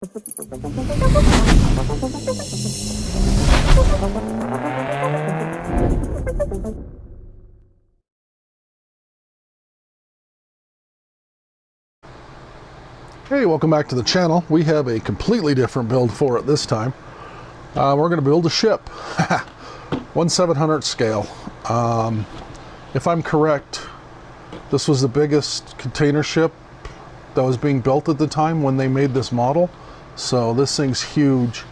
Hey, welcome back to the channel. We have a completely different build for it this time. We're going to build a ship. 1/700 scale. If I'm correct, this was the biggest container ship that was being built at the time when they made this model. So this thing's huge.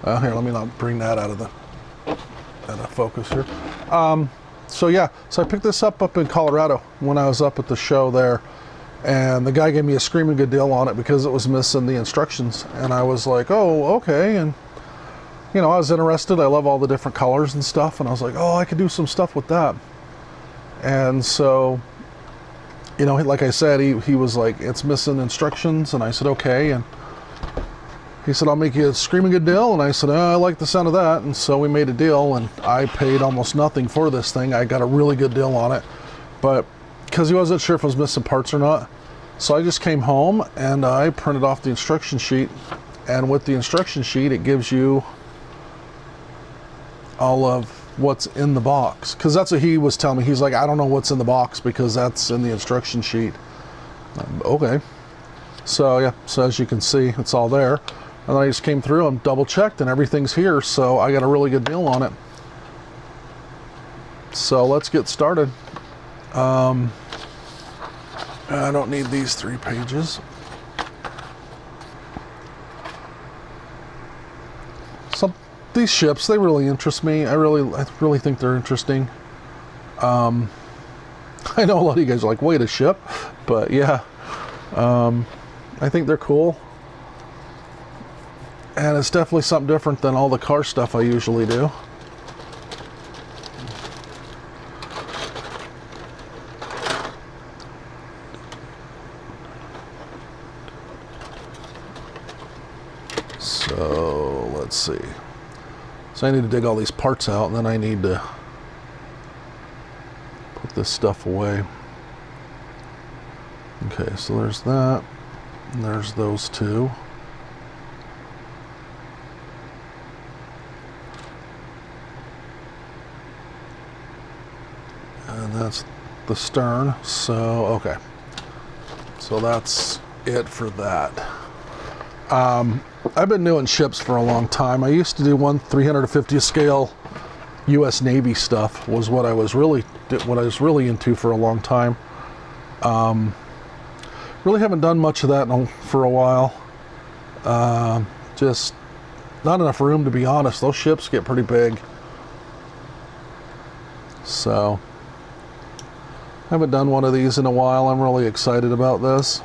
Here, let me not bring that out of focus here. So I picked this up in Colorado when I was up at the show there. And the guy gave me a screaming good deal on it because it was missing the instructions. And I was like, oh, okay. And, you know, I was interested. I love all the different colors and stuff. And I was like, oh, I could do some stuff with that. And so, you know, like I said, he was like, it's missing instructions. And I said, okay. And he said, I'll make you a screaming good deal. And I said, oh, I like the sound of that. And so we made a deal. And I paid almost nothing for this thing. I got a really good deal on it. But because he wasn't sure if I was missing parts or not. So I just came home and I printed off the instruction sheet, and with the instruction sheet it gives you all of what's in the box, because that's what he was telling me. He's like, I don't know what's in the box because that's in the instruction sheet. Okay. So yeah, so as you can see, it's all there. And then I just came through and double checked and everything's here, so I got a really good deal on it. So let's get started. I don't need these 3 pages. These ships, they really interest me. I really think they're interesting. I know a lot of you guys are like, wait, a ship? But yeah, I think they're cool. And it's definitely something different than all the car stuff I usually do. So let's see. So I need to dig all these parts out, and then I need to put this stuff away. Okay, so there's that, and there's those two. And that's the stern. So okay, so that's it for that. I've been doing ships for a long time. I used to do 350th scale U.S. Navy stuff. Was what I was really into for a long time. Really haven't done much of that for a while. Just not enough room, to be honest. Those ships get pretty big. So I haven't done one of these in a while. I'm really excited about this.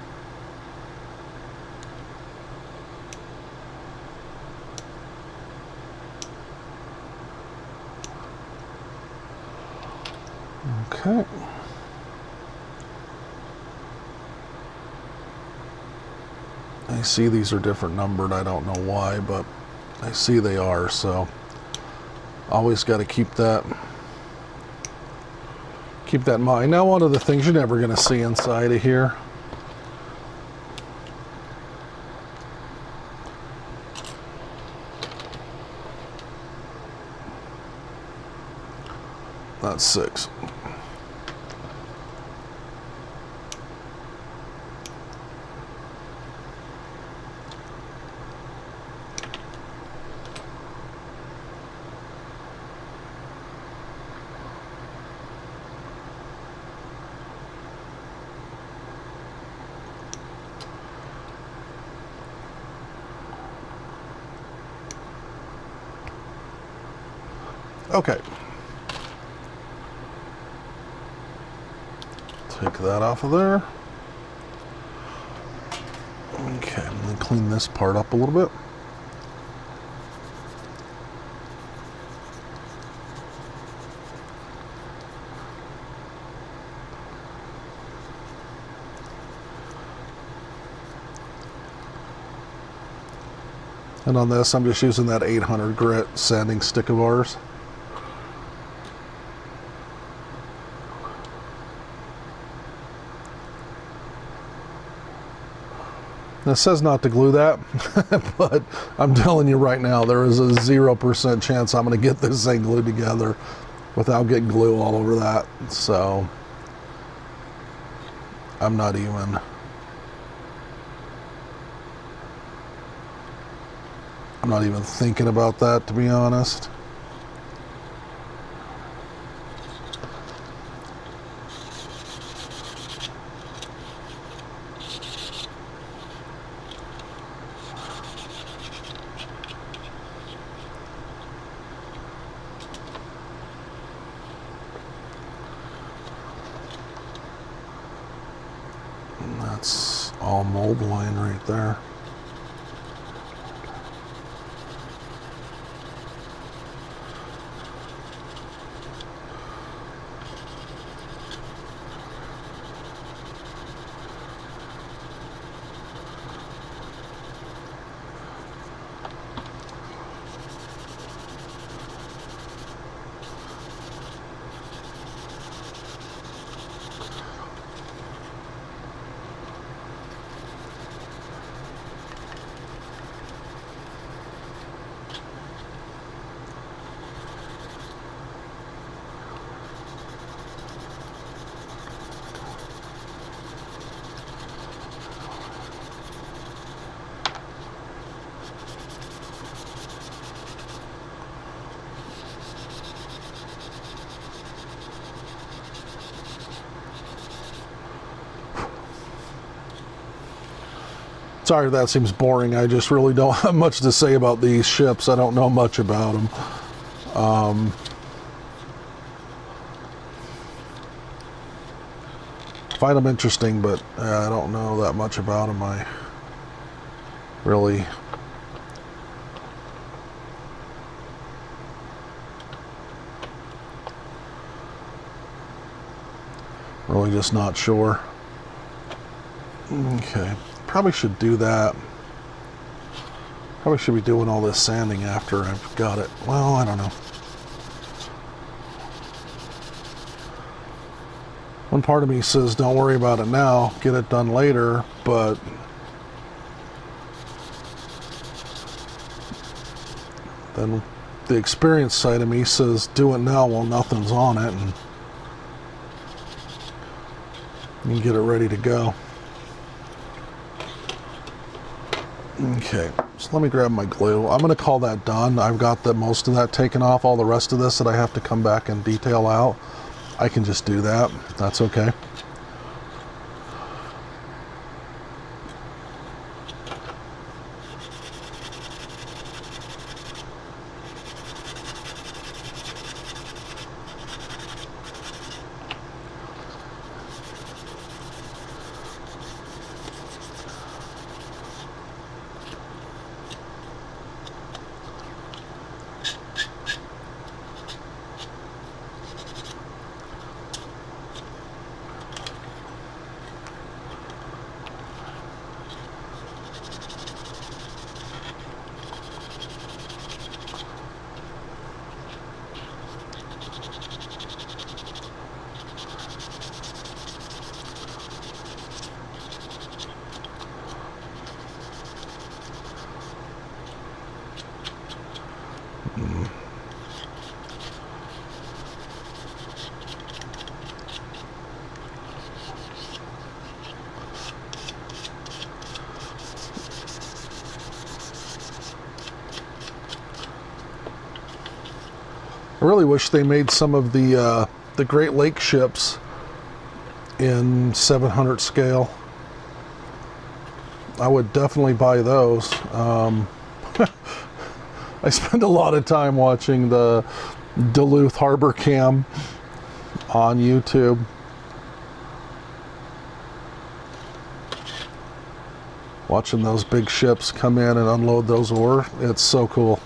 Okay. I see these are different numbered. I don't know why, but I see they are, so always got to keep that in mind. Now, one of the things you're never going to see inside of here. That's 6. Okay. Take that off of there. Okay, I'm going to clean this part up a little bit. And on this, I'm just using that 800 grit sanding stick of ours. It says not to glue that, but I'm telling you right now, there is a 0% chance I'm going to get this thing glued together without getting glue all over that. So I'm not even thinking about that, to be honest. And that's all mold line right there. Sorry if that seems boring. I just really don't have much to say about these ships. I don't know much about them. Find them interesting, but I don't know that much about them. I really just not sure. Okay. Probably should do that. Probably should be doing all this sanding after I've got it. Well, I don't know. One part of me says don't worry about it now, get it done later, but then the experience side of me says do it now while nothing's on it, and you can get it ready to go. Okay, so let me grab my glue. I'm going to call that done. I've got most of that taken off. All the rest of this that I have to come back and detail out, I can just do that. That's okay. I really wish they made some of the Great Lake ships in 700 scale. I would definitely buy those. I spend a lot of time watching the Duluth Harbor Cam on YouTube. Watching those big ships come in and unload those ore, it's so cool.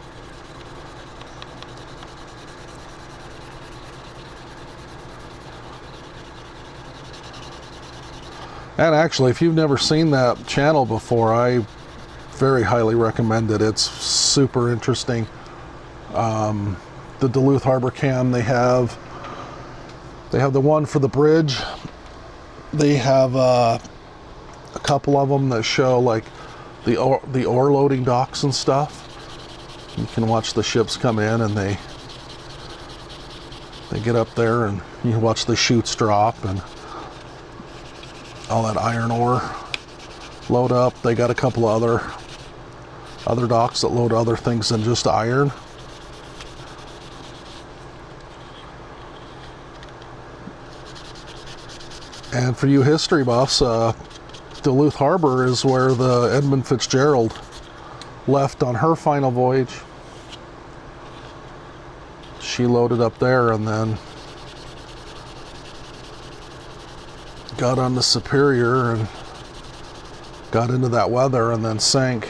And actually, if you've never seen that channel before, I very highly recommend it. It's super interesting. The Duluth Harbor Cam, they have the one for the bridge. They have a couple of them that show like the ore loading docks and stuff. You can watch the ships come in, and they get up there, and you can watch the chutes drop and all that iron ore load up. They got a couple of other docks that load other things than just iron. And for you history buffs, Duluth Harbor is where the Edmund Fitzgerald left on her final voyage. She loaded up there and then got on the Superior and got into that weather and then sank.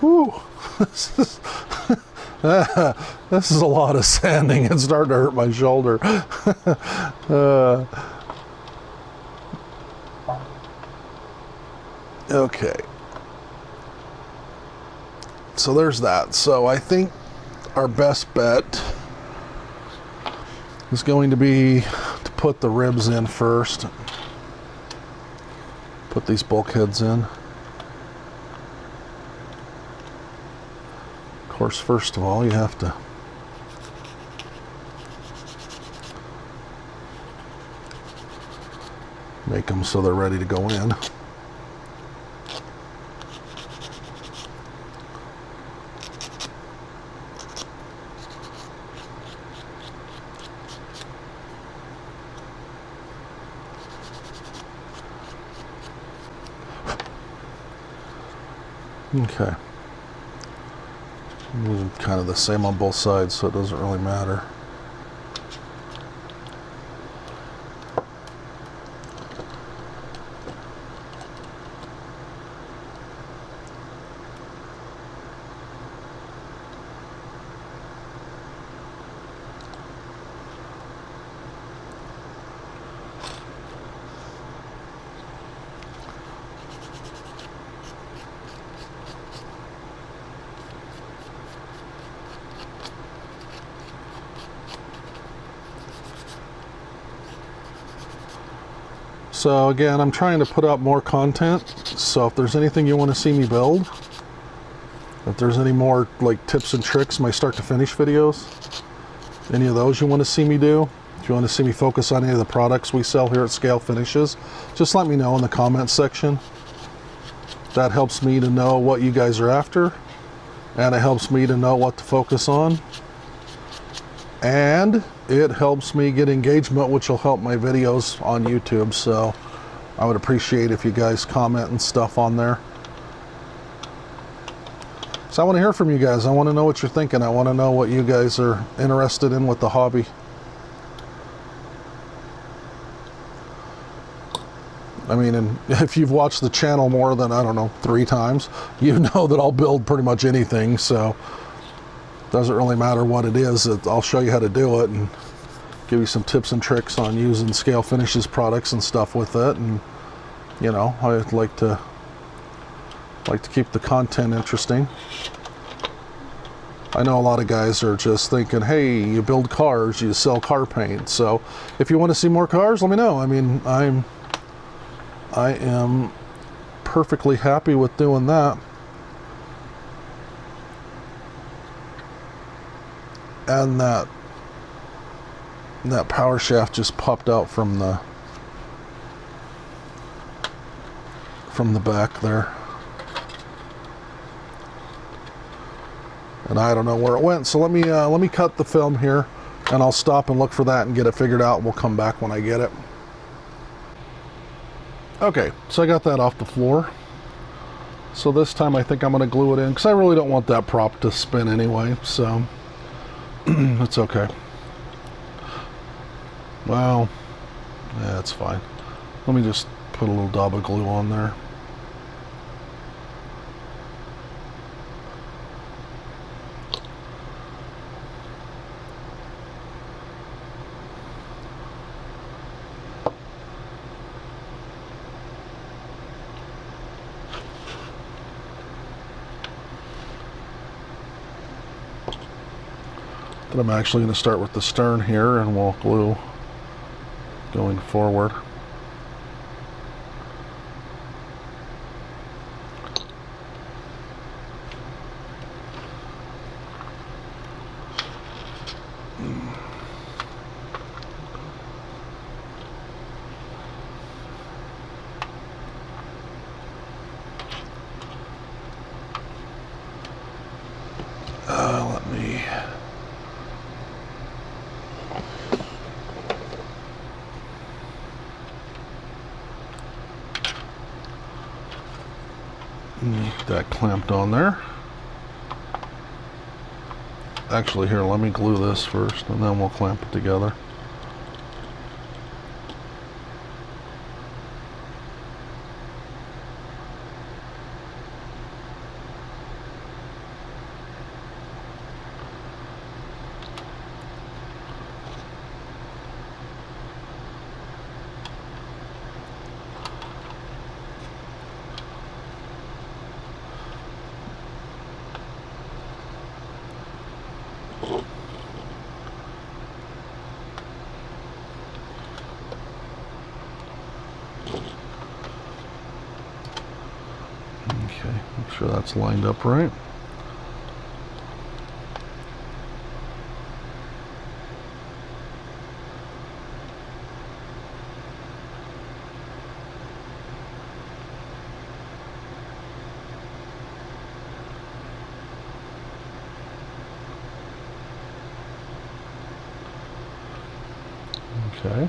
Whew. This is a lot of sanding. It's starting to hurt my shoulder. Okay. So there's that. So I think our best bet is going to be to put the ribs in first. Put these bulkheads in. Of course, first of all, you have to make them so they're ready to go in. Okay. Kind of the same on both sides, so it doesn't really matter. So again, I'm trying to put out more content, so if there's anything you want to see me build, if there's any more like tips and tricks, my start to finish videos, any of those you want to see me do, if you want to see me focus on any of the products we sell here at Scalefinishes, just let me know in the comments section. That helps me to know what you guys are after, and it helps me to know what to focus on, and it helps me get engagement, which will help my videos on YouTube. So I would appreciate if you guys comment and stuff on there. So I want to hear from you guys. I want to know what you're thinking. I want to know what you guys are interested in with the hobby. I mean, and if you've watched the channel more than, I don't know, 3 times, you know that I'll build pretty much anything. So doesn't really matter what it is. I'll show you how to do it and give you some tips and tricks on using Scalefinishes products and stuff with it. And you know, I'd like to keep the content interesting. I know a lot of guys are just thinking, hey, you build cars, you sell car paint. So if you want to see more cars, let me know. I mean, I am perfectly happy with doing that. And that And that power shaft just popped out from the back there. And I don't know where it went, so let me cut the film here, and I'll stop and look for that and get it figured out. We'll come back when I get it. Okay, so I got that off the floor. So this time I think I'm going to glue it in, because I really don't want that prop to spin anyway, so it's okay. Well, yeah, it's fine. Let me just put a little dab of glue on there. Then I'm actually going to start with the stern here, and we'll glue going forward. Let me... Get that clamped on there. Actually, here, let me glue this first, and then we'll clamp it together. Okay, make sure that's lined up right. Okay.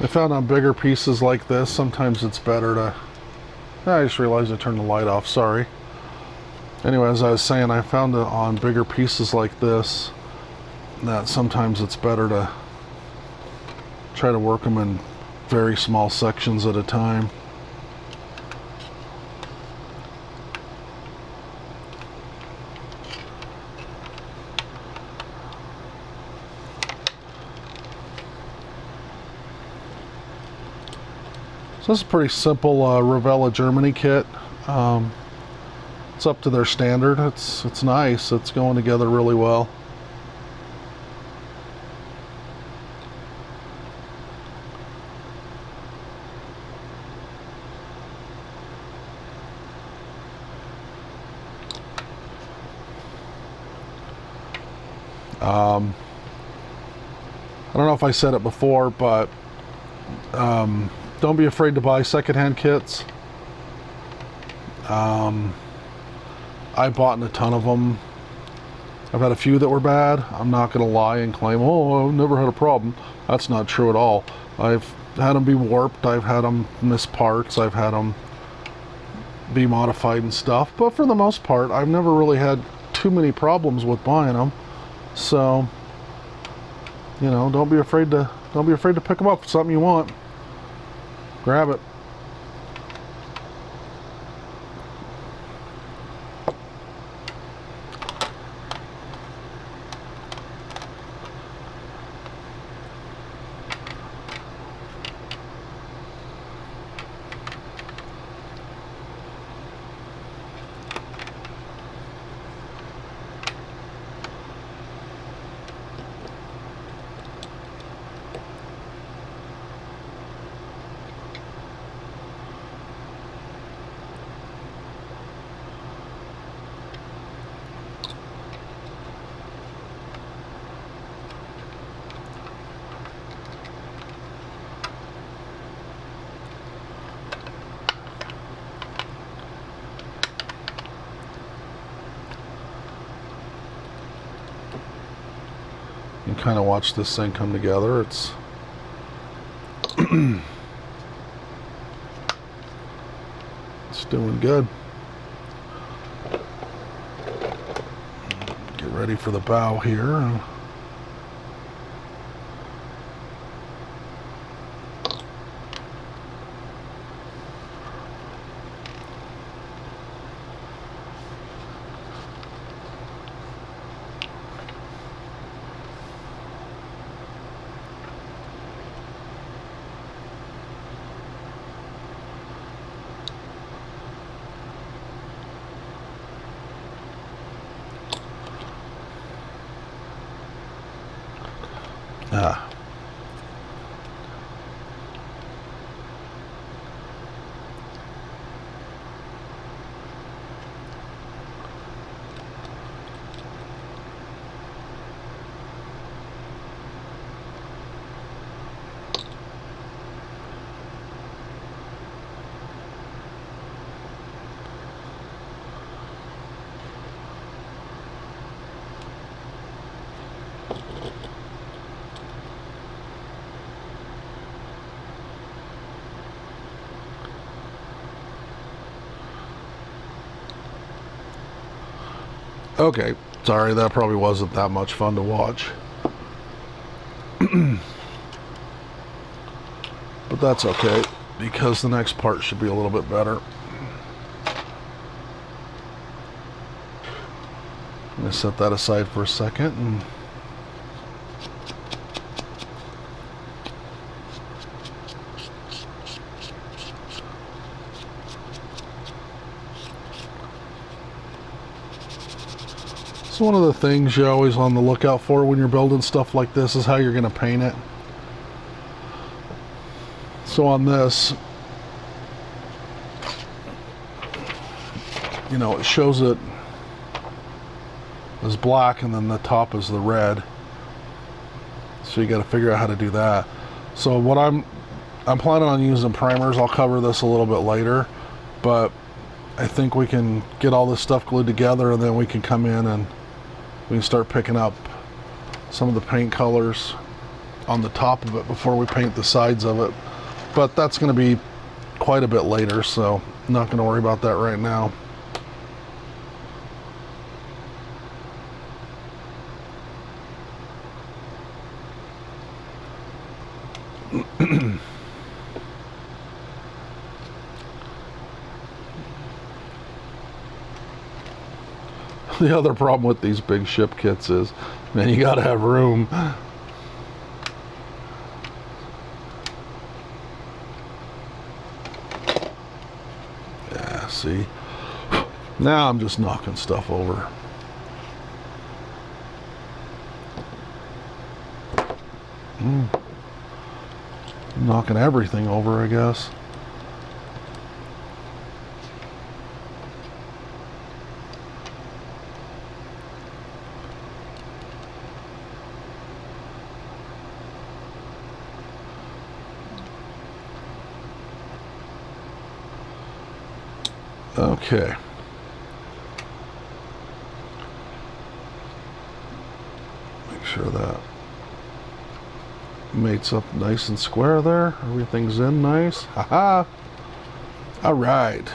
I found on bigger pieces like this, sometimes it's better to... I just realized I turned the light off, sorry. Anyway, as I was saying, I found that on bigger pieces like this, that sometimes it's better to try to work them in very small sections at a time. So this is a pretty simple Revell-Germany kit. It's up to their standard. It's nice. It's going together really well. I don't know if I said it before, but don't be afraid to buy secondhand kits. I bought a ton of them. I've had a few that were bad. I'm not going to lie and claim, oh, I've never had a problem. That's not true at all. I've had them be warped. I've had them miss parts. I've had them be modified and stuff. But for the most part, I've never really had too many problems with buying them. So, you know, don't be afraid to pick them up. If it's something you want, grab it. can kind of watch this thing come together. It's it's doing good. Get ready for the bow here. Ah. Okay, sorry, that probably wasn't that much fun to watch. But that's okay, because the next part should be a little bit better. I'm going to set that aside for a second. And so one of the things you're always on the lookout for when you're building stuff like this is how you're going to paint it. So on this, you know, it shows it as black and then the top is the red. So you got to figure out how to do that. So what I'm planning on using primers. I'll cover this a little bit later, but I think we can get all this stuff glued together and then we can come in and we can start picking up some of the paint colors on the top of it before we paint the sides of it. But that's going to be quite a bit later, so I'm not going to worry about that right now. The other problem with these big ship kits is, man, you got to have room. Yeah, see? Now I'm just knocking stuff over. Knocking everything over, I guess. Okay. Make sure that mates up nice and square there. Everything's in nice. Haha. All right.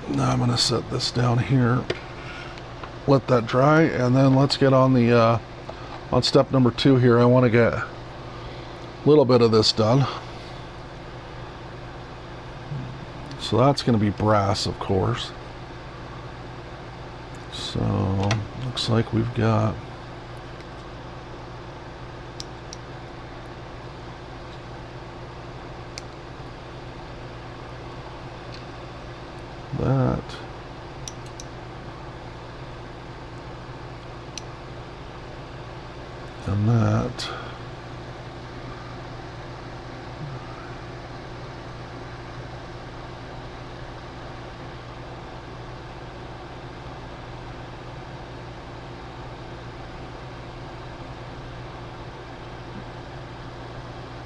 Now I'm going to set this down here. Let that dry, and then let's get on the on step number 2 here. I want to get a little bit of this done. So that's going to be brass, of course. So looks like we've got that. And that.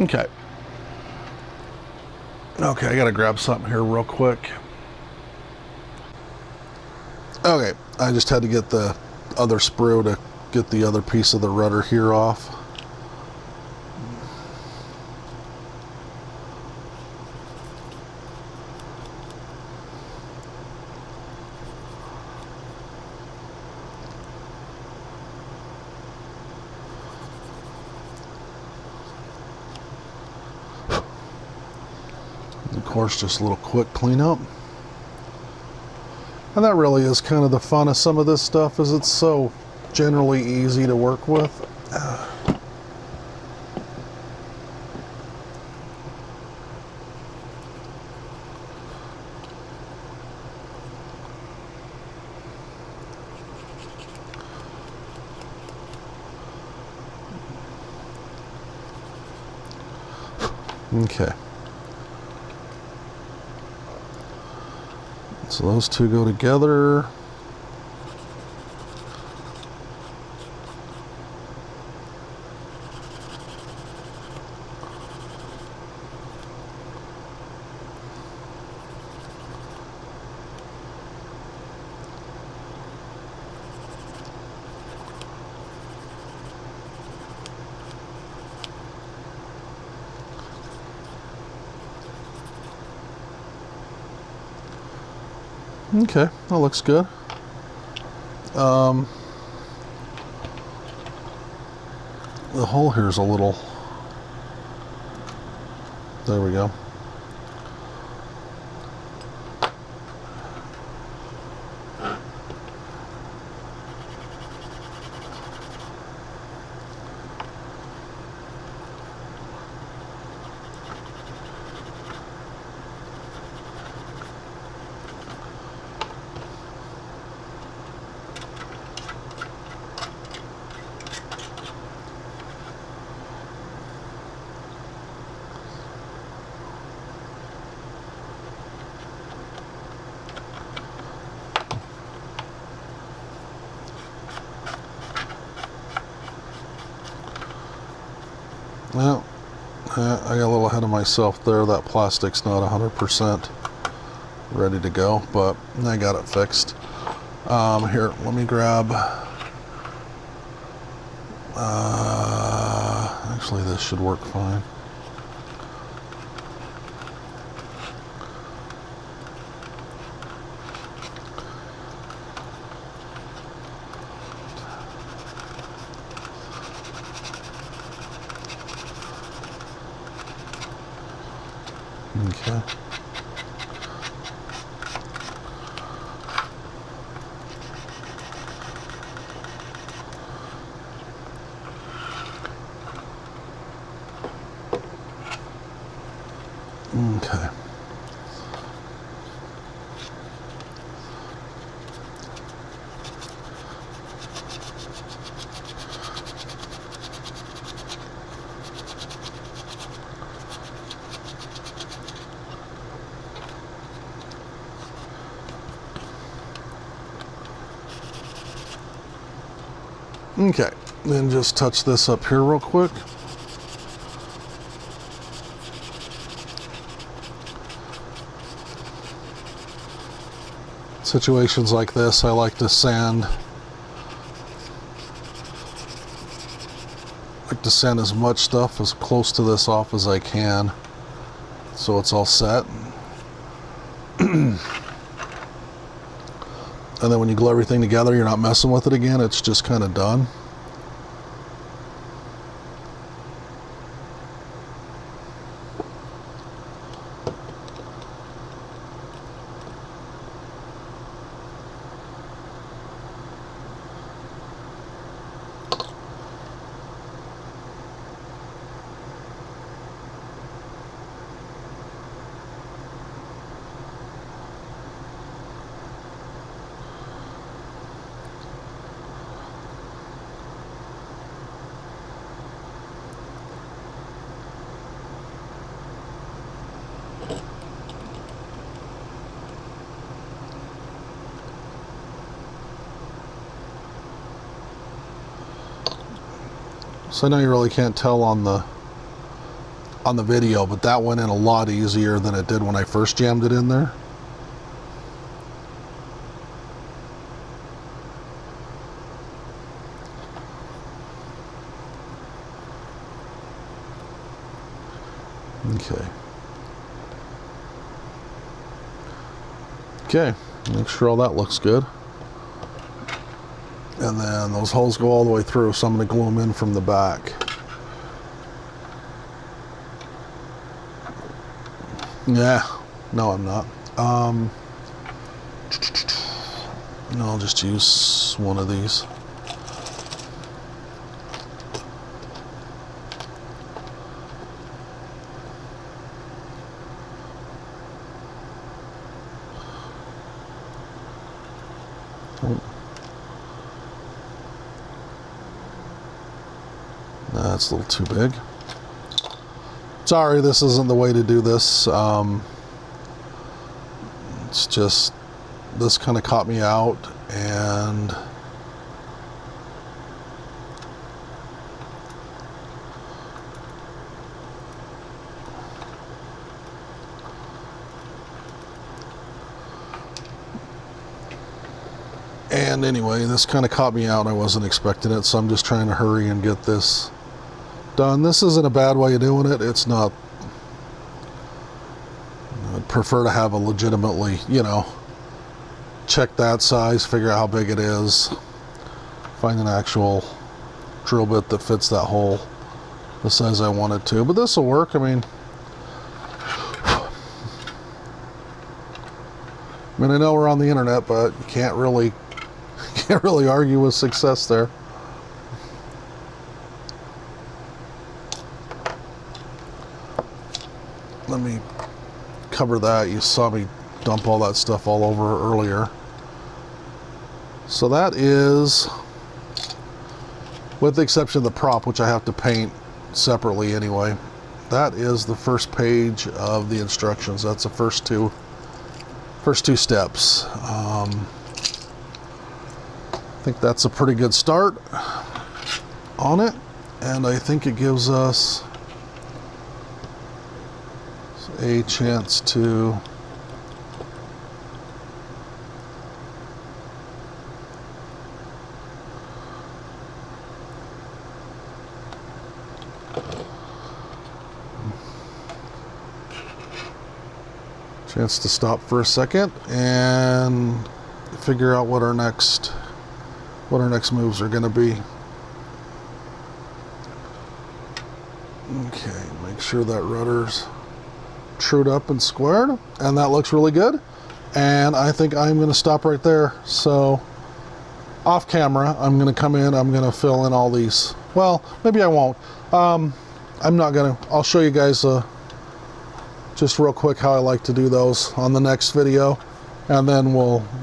Okay. Okay, I gotta grab something here real quick. Okay, I just had to get the other sprue to get the other piece of the rudder here off. Of course, just a little quick cleanup. And that really is kind of the fun of some of this stuff, is it's so generally easy to work with. Okay. So those two go together. Okay, that looks good. The hole here is a little... There we go. Well, I got a little ahead of myself there. That plastic's not 100% ready to go, but I got it fixed. Here, let me grab... actually, this should work fine. Okay. Okay. Okay, then just touch this up here real quick. Situations like this, I like to sand. As much stuff as close to this off as I can, so it's all set. And then when you glue everything together, you're not messing with it again. It's just kind of done. So I know you really can't tell on the video, but that went in a lot easier than it did when I first jammed it in there. Okay. Okay, make sure all that looks good. And then those holes go all the way through, so I'm going to glue them in from the back. Yeah, no, I'm not. No, I'll just use one of these. That's a little too big. Sorry, this isn't the way to do this. It's just, this kind of caught me out, and anyway, this kind of caught me out. I wasn't expecting it, so I'm just trying to hurry and get this done. This isn't a bad way of doing it. It's not. I'd prefer to have a legitimately, you know, check that size, figure out how big it is, find an actual drill bit that fits that hole the size I want it to. But this will work. I mean, I know we're on the internet, but you can't really argue with success there. Let me cover that. You saw me dump all that stuff all over earlier. So that is, with the exception of the prop, which I have to paint separately anyway, that is the first page of the instructions. That's the first two steps. I think that's a pretty good start on it, and I think it gives us a chance to stop for a second and figure out what our next moves are going to be. Okay, make sure that rudder's trued up and squared, and that looks really good. And I think I'm going to stop right there. So off camera, I'm going to come in, I'm going to fill in all these. Well, maybe I won't. I'm not going to. I'll show you guys just real quick how I like to do those on the next video, and then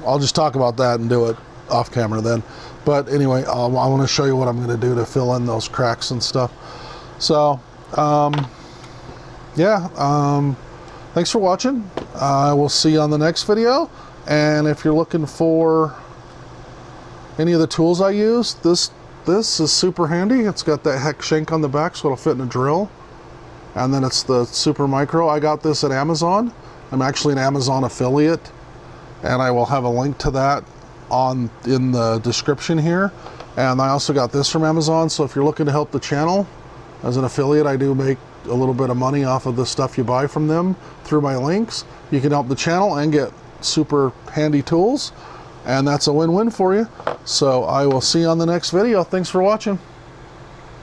I'll just talk about that and do it off camera then. But anyway, I want to show you what I'm going to do to fill in those cracks and stuff. So yeah, thanks for watching. I will see you on the next video. And if you're looking for any of the tools I use, this is super handy. It's got that hex shank on the back, so it'll fit in a drill. And then it's the super micro. I got this at Amazon. I'm actually an Amazon affiliate, and I will have a link to that in the description here. And I also got this from Amazon. So if you're looking to help the channel as an affiliate, I do make a little bit of money off of the stuff you buy from them through my links. You can help the channel and get super handy tools, and that's a win-win for you. So I will see you on the next video. Thanks for watching.